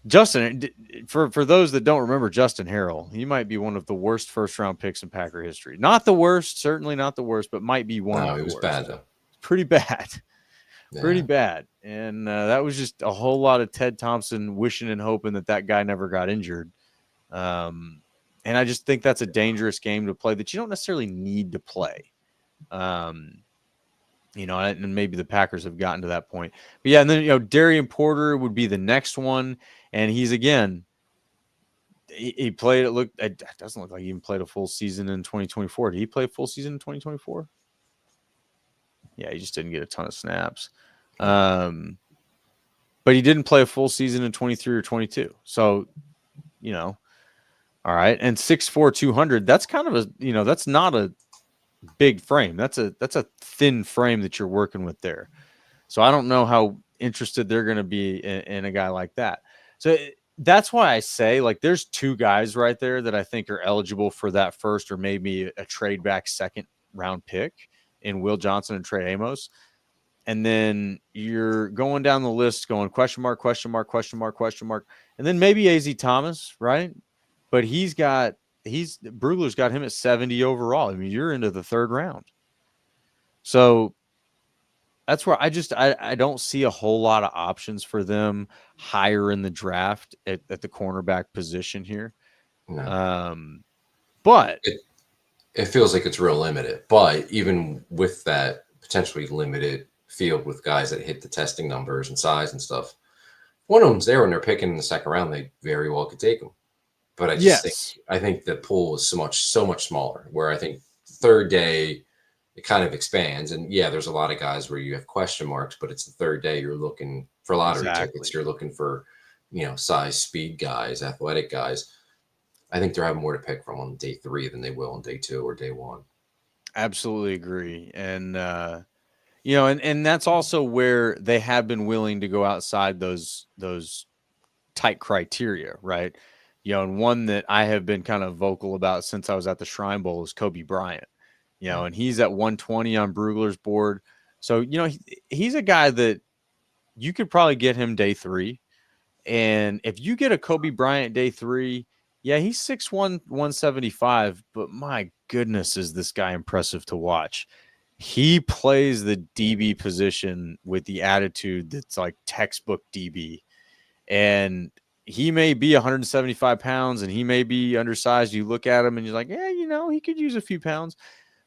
Justin, for those that don't remember Justin Harrell, he might be one of the worst first-round picks in Packer history. Not the worst, certainly not the worst, but might be one of the worst. No, he was bad, though. Pretty bad. Yeah. Pretty bad. And that was just a whole lot of Ted Thompson wishing and hoping that guy never got injured. And I just think that's a dangerous game to play that you don't necessarily need to play. And maybe the Packers have gotten to that point. But yeah, and then, Darian Porter would be the next one. And he's, again, he played, it doesn't look like he even played a full season in 2024. Did he play a full season in 2024? Yeah, he just didn't get a ton of snaps. But he didn't play a full season in 23 or 22. So, all right. And 6'4", 200, that's kind of that's not a big frame. That's a thin frame that you're working with there. So I don't know how interested they're going to be in a guy like that. So that's why I say, like, there's two guys right there that I think are eligible for that first or maybe a trade back second round pick in Will Johnson and Trey Amos. And then you're going down the list going question mark, question mark, question mark, question mark. And then maybe AZ Thomas, right? But Brugler's got him at 70 overall. I mean, you're into the third round. So that's where I don't see a whole lot of options for them higher in the draft at the cornerback position here. No. But it feels like it's real limited. But even with that potentially limited field with guys that hit the testing numbers and size and stuff, one of them's there when they're picking in the second round, they very well could take them. But I think the pool is so much smaller, where I think third day it kind of expands. And yeah, there's a lot of guys where you have question marks, but it's the third day. You're looking for lottery tickets. You're looking for, size, speed guys, athletic guys. I think they're having more to pick from on day 3 than they will on day 2 or day 1. Absolutely agree. And, and that's also where they have been willing to go outside those tight criteria, right? And one that I have been kind of vocal about since I was at the Shrine Bowl is Kobe Bryant, and he's at 120 on Brugler's board. So, he's a guy that you could probably get him day 3. And if you get a Kobe Bryant day 3, yeah, he's 6'1", 175, but my goodness, is this guy impressive to watch. He plays the DB position with the attitude that's like textbook DB. And he may be 175 pounds and he may be undersized. You look at him and you're like, yeah, he could use a few pounds.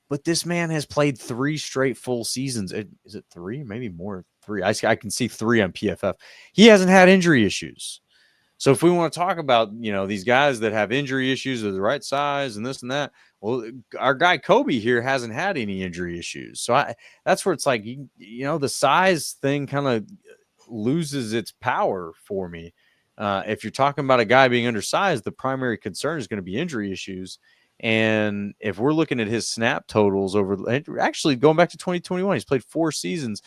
But this man has played 3 straight full seasons. Is it 3? Maybe more. 3. I can see 3 on PFF. He hasn't had injury issues. So if we want to talk about, these guys that have injury issues, are the right size and this and that, well, our guy Kobe here hasn't had any injury issues. So that's where it's like, the size thing kind of loses its power for me. If you're talking about a guy being undersized, the primary concern is going to be injury issues. And if we're looking at his snap totals actually going back to 2021, he's played 4 seasons.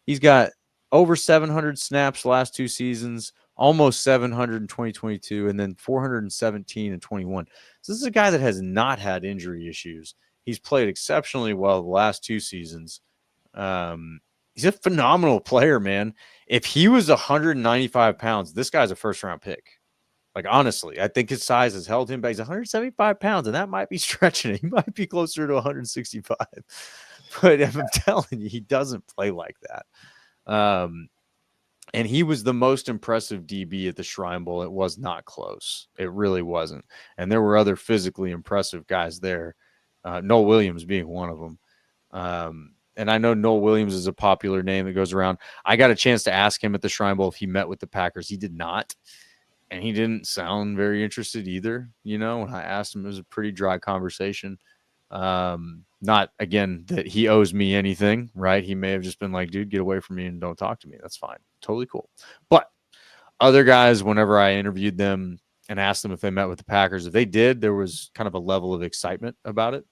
He's got over 700 snaps last 2 seasons, almost 700 in 2022, and then 417 in 21. So this is a guy that has not had injury issues. He's played exceptionally well the last 2 seasons. He's a phenomenal player, man. If he was 195 pounds, this guy's a first-round pick. Like, honestly, I think his size has held him back. He's 175 pounds, and that might be stretching it. He might be closer to 165. But I'm telling you, he doesn't play like that. And he was the most impressive DB at the Shrine Bowl. It was not close. It really wasn't. And there were other physically impressive guys there, Noel Williams being one of them. And I know Noel Williams is a popular name that goes around. I got a chance to ask him at the Shrine Bowl if he met with the Packers. He did not. And he didn't sound very interested either. When I asked him, it was a pretty dry conversation. Not, again, that he owes me anything, right? He may have just been like, dude, get away from me and don't talk to me. That's fine. Totally cool. But other guys, whenever I interviewed them, and asked them if they met with the Packers. If they did, there was kind of a level of excitement about it.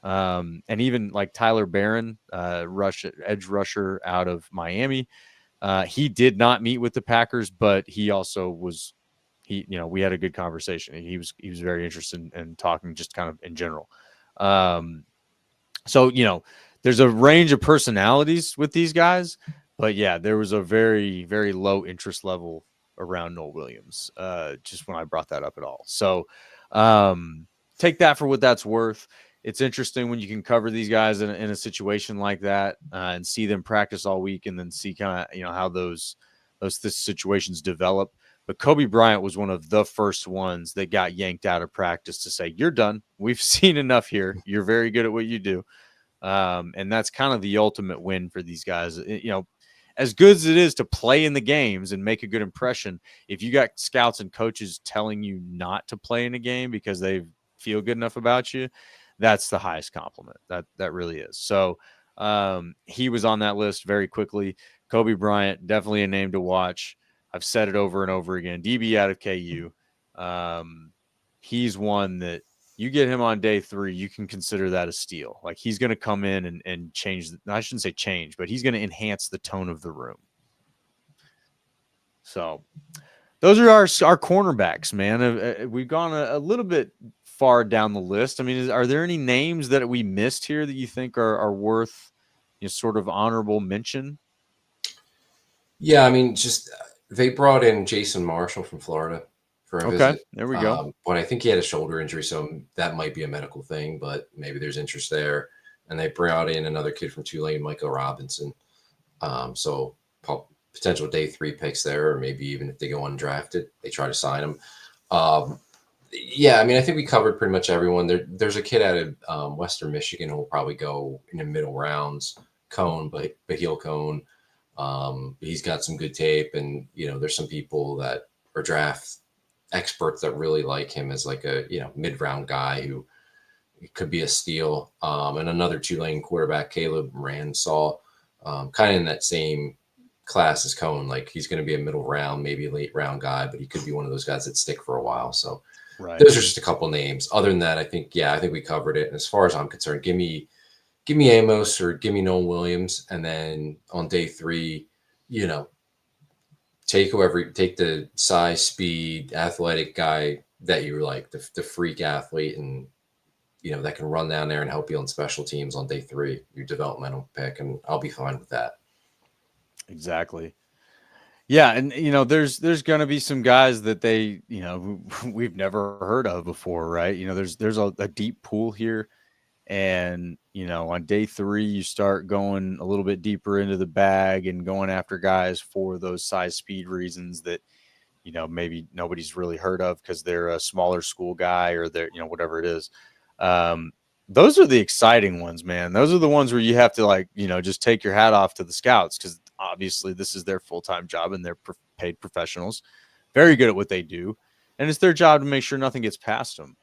And even like Tyler Barron, edge rusher out of Miami, he did not meet with the Packers, but he also was, we had a good conversation. He was very interested in talking just kind of in general. So, there's a range of personalities with these guys, but yeah, there was a very, very low interest level around Noel Williams, just when I brought that up at all. So, take that for what that's worth. It's interesting when you can cover these guys in a situation like that, and see them practice all week, and then see kind of, how those situations develop. But Kobe Bryant was one of the first ones that got yanked out of practice to say, "You're done. We've seen enough here. You're very good at what you do." And that's kind of the ultimate win for these guys. As good as it is to play in the games and make a good impression, if you got scouts and coaches telling you not to play in a game because they feel good enough about you, that's the highest compliment. That really is. So he was on that list very quickly. Kobe Bryant, definitely a name to watch. I've said it over and over again. DB out of KU. He's one that you get him on day 3, you can consider that a steal. Like, he's going to come in and change. I shouldn't say change, but he's going to enhance the tone of the room. So those are our cornerbacks, man. We've gone a little bit far down the list. I mean, are there any names that we missed here that you think are worth sort of honorable mention? Yeah, I mean, just they brought in Jason Marshall from Florida for a visit. There we go. But I think he had a shoulder injury, so that might be a medical thing, but maybe there's interest there. And they brought in another kid from Tulane, Michael Robinson. So potential day 3 picks there, or maybe even if they go undrafted, they try to sign him. Yeah, I mean, I think we covered pretty much everyone. There's a kid out of Western Michigan who will probably go in the middle rounds, Bahil Cone. He's got some good tape, and there's some people that are draft experts that really like him as like a mid-round guy who could be a steal. And another Tulane quarterback, Caleb Ransall, kind of in that same class as Cone. Like, he's going to be a middle round, maybe late round guy, but he could be one of those guys that stick for a while. So those are just a couple names. Other than that, I think we covered it. And as far as I'm concerned, give me Amos or give me Noel Williams, and then on day 3, take the size, speed, athletic guy that you like, the freak athlete, and that can run down there and help you on special teams on day 3, your developmental pick, and I'll be fine with that. Exactly. Yeah, and there's going to be some guys that they we've never heard of before, right? There's a deep pool here. And, on day 3, you start going a little bit deeper into the bag and going after guys for those size speed reasons that, maybe nobody's really heard of because they're a smaller school guy or they're, whatever it is. Those are the exciting ones, man. Those are the ones where you have to just take your hat off to the scouts, because obviously this is their full-time job and they're paid professionals, very good at what they do. And it's their job to make sure nothing gets past them.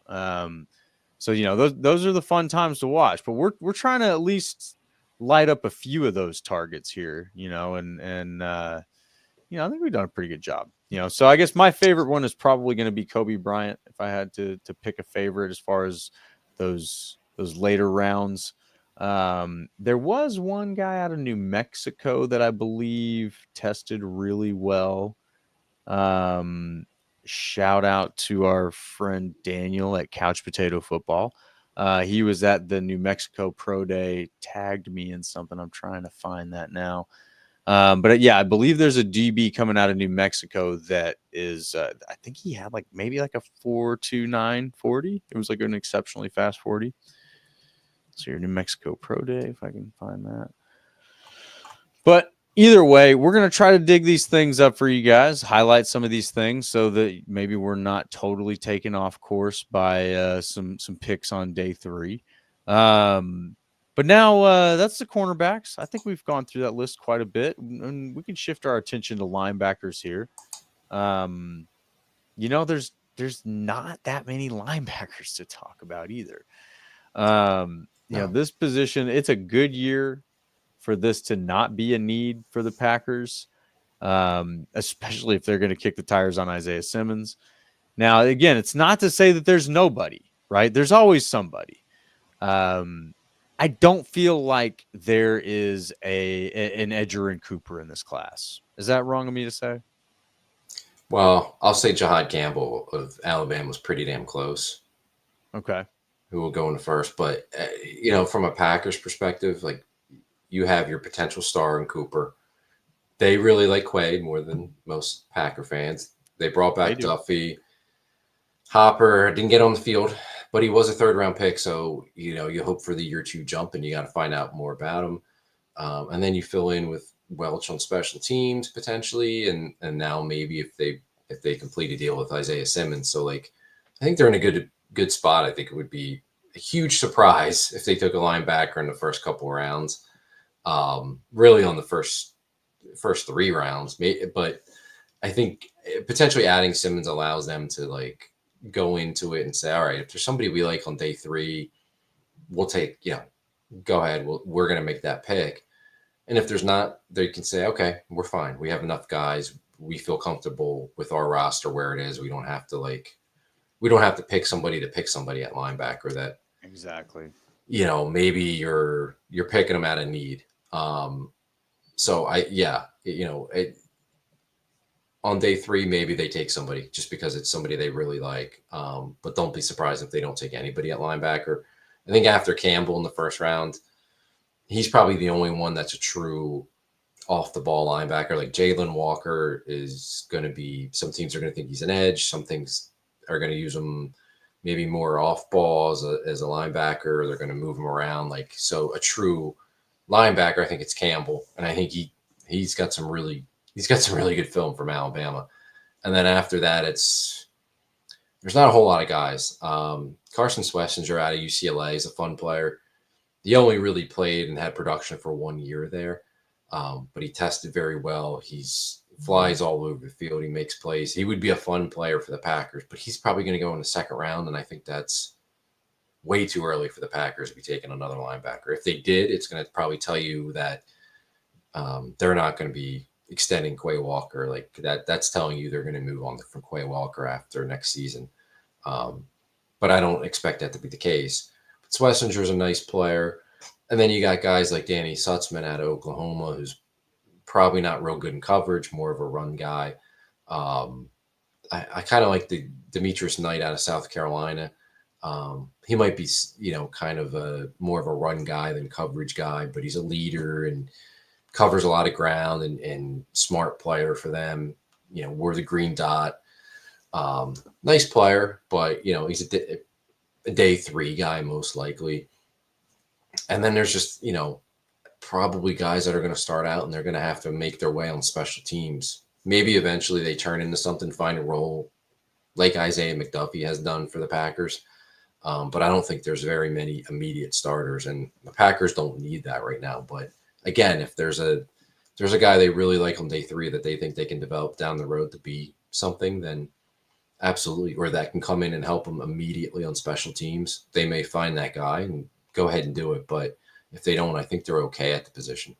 So, those are the fun times to watch, but we're trying to at least light up a few of those targets here, and I think we've done a pretty good job, so I guess my favorite one is probably going to be Kobe Bryant. If I had to pick a favorite as far as those later rounds, there was one guy out of New Mexico that I believe tested really well. Shout out to our friend Daniel at Couch Potato Football. He was at the New Mexico Pro Day, tagged me in something. I'm trying to find that now. But yeah, I believe there's a DB coming out of New Mexico that is, I think he had maybe a 4.29 40. It was like an exceptionally fast 40. So your New Mexico Pro Day, if I can find that. But either way, we're going to try to dig these things up for you guys, highlight some of these things so that maybe we're not totally taken off course by some picks on day 3. But now that's the cornerbacks. I think we've gone through that list quite a bit, and we can shift our attention to linebackers here. There's not that many linebackers to talk about either. This position, it's a good year for this to not be a need for the Packers, especially if they're going to kick the tires on Isaiah Simmons. Now, again, it's not to say that there's nobody, right? There's always somebody. I don't feel like there is an Edger and Cooper in this class. Is that wrong of me to say? Well, I'll say Jahad Campbell of Alabama was pretty damn close. Okay. Who will go in first? But from a Packers perspective, like you have your potential star in Cooper. They really like Quaid more than most Packer fans. They brought back Duffy. Hopper didn't get on the field, but he was a third-round pick, so you hope for the year 2 jump, and you got to find out more about him. And then you fill in with Welch on special teams potentially, and now maybe if they complete a deal with Isaiah Simmons. So I think they're in a good spot. I think it would be a huge surprise if they took a linebacker in the first couple of rounds. Really on the first 3 rounds, but I think potentially adding Simmons allows them to go into it and say, all right, if there's somebody we like on day 3, we'll take, go ahead. We're going to make that pick. And if there's not, they can say, okay, we're fine. We have enough guys. We feel comfortable with our roster where it is. We don't have to pick somebody at linebacker that exactly, maybe you're picking them out of need. So on day 3, maybe they take somebody just because it's somebody they really like. But don't be surprised if they don't take anybody at linebacker. I think after Campbell in the first round, he's probably the only one that's a true off-the-ball linebacker. Like Jalen Walker is going to be – some teams are going to think he's an edge. Some things are going to use him maybe more off-ball as a linebacker. They're going to move him around. So a true linebacker, I think it's Campbell. And I think he's got some really good film from Alabama. And then after that, there's not a whole lot of guys. Carson Schlesinger out of UCLA is a fun player. He only really played and had production for 1 year there, but he tested very well. He flies all over the field. He makes plays. He would be a fun player for the Packers, but he's probably going to go in the second round, and I think that's way too early for the Packers to be taking another linebacker. If they did, it's going to probably tell you that they're not going to be extending Quay Walker. That's telling you they're going to move on from Quay Walker after next season. But I don't expect that to be the case. But Schlesinger's a nice player. And then you got guys like Danny Sutzman out of Oklahoma, who's probably not real good in coverage, more of a run guy. I kind of like the Demetrius Knight out of South Carolina. He might be, kind of more of a run guy than coverage guy, but he's a leader and covers a lot of ground and smart player for them. We're the green dot. Nice player, but he's a day 3 guy most likely. And then there's just probably guys that are going to start out and they're going to have to make their way on special teams. Maybe eventually they turn into something, find a role like Isaiah McDuffie has done for the Packers. But I don't think there's very many immediate starters, and the Packers don't need that right now. But again, if there's a guy they really like on day 3 that they think they can develop down the road to be something, then absolutely, or that can come in and help them immediately on special teams, they may find that guy and go ahead and do it. But if they don't, I think they're okay at the position.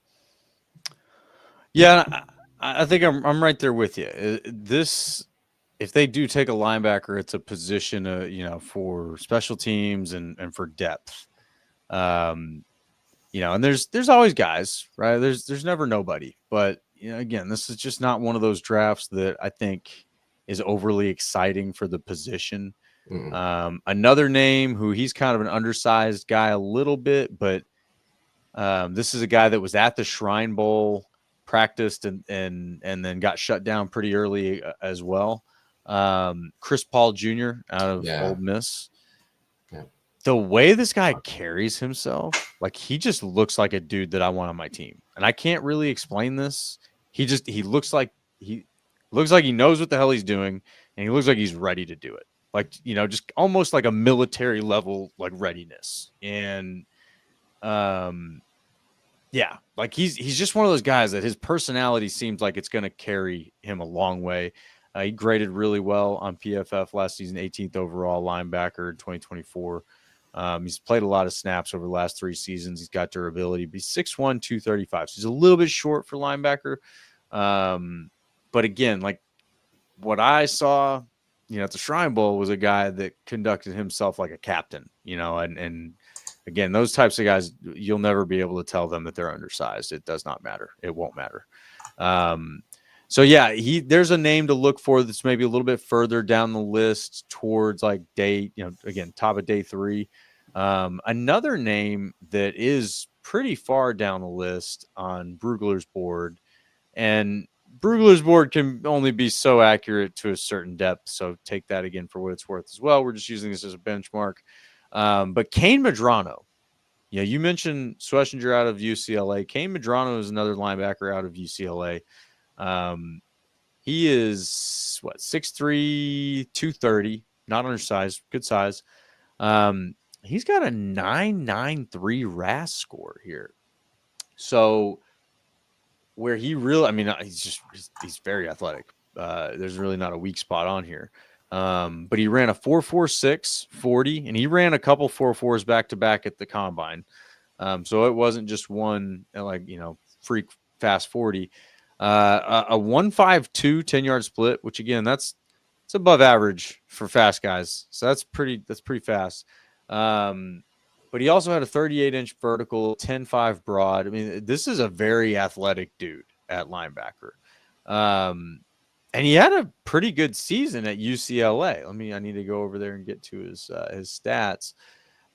Yeah, I think I'm right there with you. If they do take a linebacker, it's a position, for special teams and for depth. And there's always guys, right? There's never nobody, but again, this is just not one of those drafts that I think is overly exciting for the position. Mm-hmm. Another name who he's kind of an undersized guy a little bit, but this is a guy that was at the Shrine Bowl, practiced and then got shut down pretty early as well. Chris Paul Jr. out of Ole Miss. Yeah. The way this guy carries himself, he just looks like a dude that I want on my team. And I can't really explain this. He looks like he knows what the hell he's doing, and he looks like he's ready to do it. Just almost like a military level readiness. And he's just one of those guys that his personality seems like it's going to carry him a long way. He graded really well on PFF last season, 18th overall linebacker in 2024. He's played a lot of snaps over the last 3 seasons. He's got durability. He's 6'1", 235. So he's a little bit short for linebacker. But again, what I saw, at the Shrine Bowl was a guy that conducted himself like a captain, and again, those types of guys, you'll never be able to tell them that they're undersized. It does not matter. It won't matter. So yeah, there's a name to look for that's maybe a little bit further down the list towards like day, again, top of day 3. Another name that is pretty far down the list on Brugler's board, and Brugler's board can only be so accurate to a certain depth. So take that again for what it's worth as well. We're just using this as a benchmark. But Kane Medrano, you mentioned Schlesinger out of UCLA. Kane Medrano is another linebacker out of UCLA. He is 6'3", 230, not undersized, good size. He's got a 993 RAS score here. So where he really, he's very athletic. There's really not a weak spot on here. But he ran a 4.46 40, and he ran a couple 4.4s back to back at the combine. So it wasn't just one freak fast 40. A 1.52 10-yard split, which again, it's above average for fast guys. So that's pretty fast. But he also had a 38-inch vertical, 10.5 broad. This is a very athletic dude at linebacker. And he had a pretty good season at UCLA. I need to go over there and get to his stats.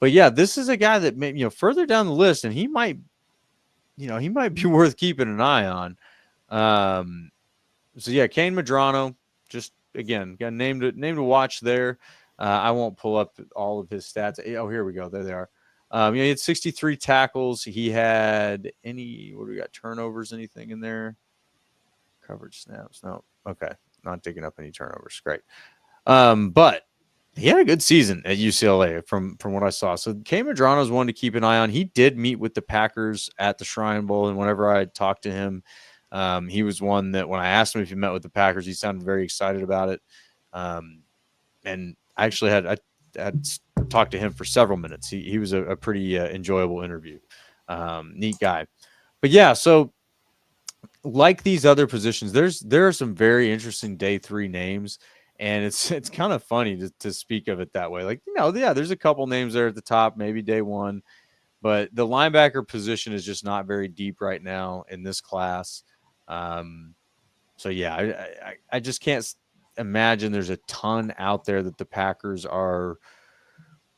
But yeah, this is a guy that may, further down the list, and he might be worth keeping an eye on. So yeah, Kane Medrano, just again, got named to watch there. I won't pull up all of his stats. Oh, here we go. There they are. He had 63 tackles. He had turnovers, anything in there? Coverage snaps. No. Okay. Not digging up any turnovers. Great. But he had a good season at UCLA from what I saw. So Kane Medrano is one to keep an eye on. He did meet with the Packers at the Shrine Bowl, and whenever I talked to him, he was one that when I asked him if he met with the Packers, he sounded very excited about it. And I actually had talked to him for several minutes. He was a pretty enjoyable interview. Neat guy. But yeah, so like these other positions, there are some very interesting day 3 names, and it's kind of funny to speak of it that way. Like, there's a couple names there at the top, maybe day 1, but the linebacker position is just not very deep right now in this class. So yeah, I just can't imagine there's a ton out there that the Packers are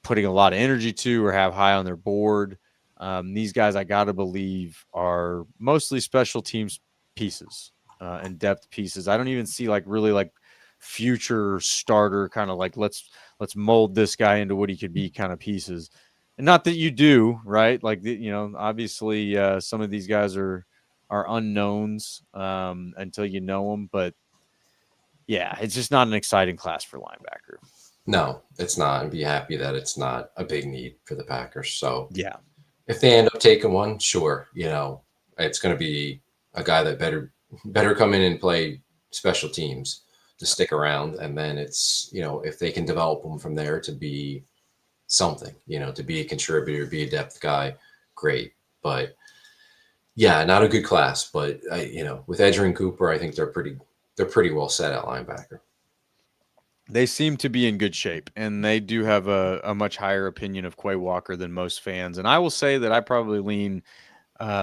putting a lot of energy to or have high on their board. These guys, I got to believe, are mostly special teams pieces and depth pieces. I don't even see really future starter kind of let's mold this guy into what he could be kind of pieces. And not that you do, right? Obviously some of these guys are unknowns until you know them. But yeah, it's just not an exciting class for linebacker. No, it's not. And be happy that it's not a big need for the Packers. So yeah, if they end up taking one, sure, it's going to be a guy that better come in and play special teams to stick around. And then it's, if they can develop them from there to be something, to be a contributor, be a depth guy, great. But yeah, not a good class. But with Edger and Cooper, I think they're pretty well set at linebacker. They seem to be in good shape, and they do have a much higher opinion of Quay Walker than most fans. And I will say that I probably lean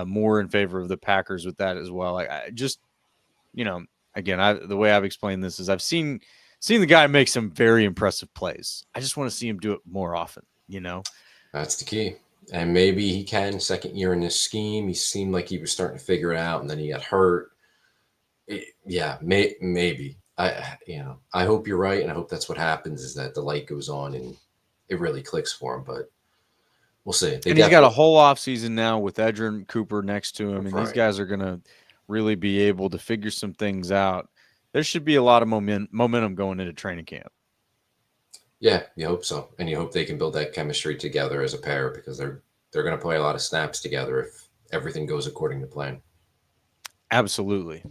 more in favor of the Packers with that as well. I just, again, the way I've explained this is I've seen the guy make some very impressive plays. I just want to see him do it more often, That's the key. And maybe he can. Second year in this scheme, he seemed like he was starting to figure it out, and then he got hurt. Maybe. I hope you're right, and I hope that's what happens, is that the light goes on and it really clicks for him. But we'll see. And he's got a whole offseason now with Edger and Cooper next to him, and right. These guys are going to really be able to figure some things out. There should be a lot of momentum going into training camp. Yeah, you hope so. And you hope they can build that chemistry together as a pair, because they're going to play a lot of snaps together if everything goes according to plan. Absolutely.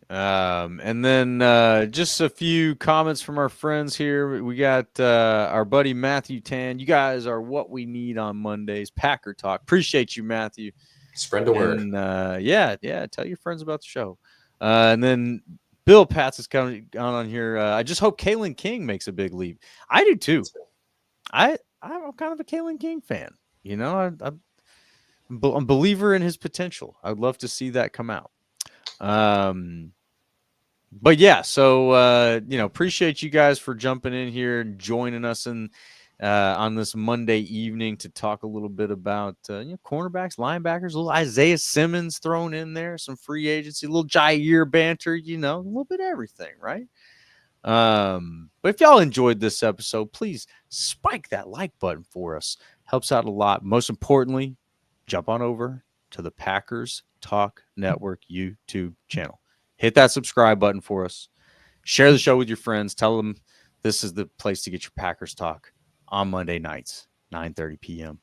And then just a few comments from our friends here. We got our buddy Matthew Tan. You guys are what we need on Mondays. Packer Talk. Appreciate you, Matthew. Spread the word. And yeah, tell your friends about the show. And then Bill Pats is coming on here. I just hope Kalen King makes a big leap. I do too. I'm kind of a Kalen King fan. You know, I'm a believer in his potential. I'd love to see that come out. But yeah, so appreciate you guys for jumping in here and joining us on this Monday evening to talk a little bit about cornerbacks, linebackers, a little Isaiah Simmons thrown in there, some free agency, a little Jair banter, a little bit of everything, right? But if y'all enjoyed this episode, please spike that like button for us. Helps out a lot. Most importantly, jump on over to the Packers Talk Network YouTube channel. Hit that subscribe button for us. Share the show with your friends. Tell them this is the place to get your Packers talk on Monday nights, 9:30 p.m.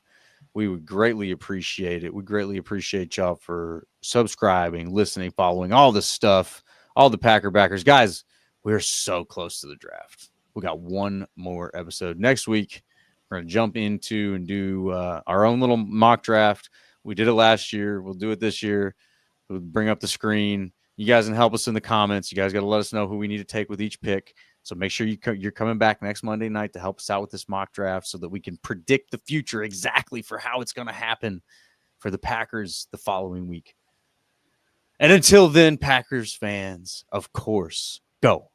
We would greatly appreciate it. We greatly appreciate y'all for subscribing, listening, following, all this stuff, all the Packer backers. Guys, we're so close to the draft. We got one more episode. Next week, we're going to jump into and do our own little mock draft. We did it last year. We'll do it this year. We'll bring up the screen. You guys can help us in the comments. You guys got to let us know who we need to take with each pick. So make sure you're coming back next Monday night to help us out with this mock draft so that we can predict the future exactly for how it's going to happen for the Packers the following week. And until then, Packers fans, of course, go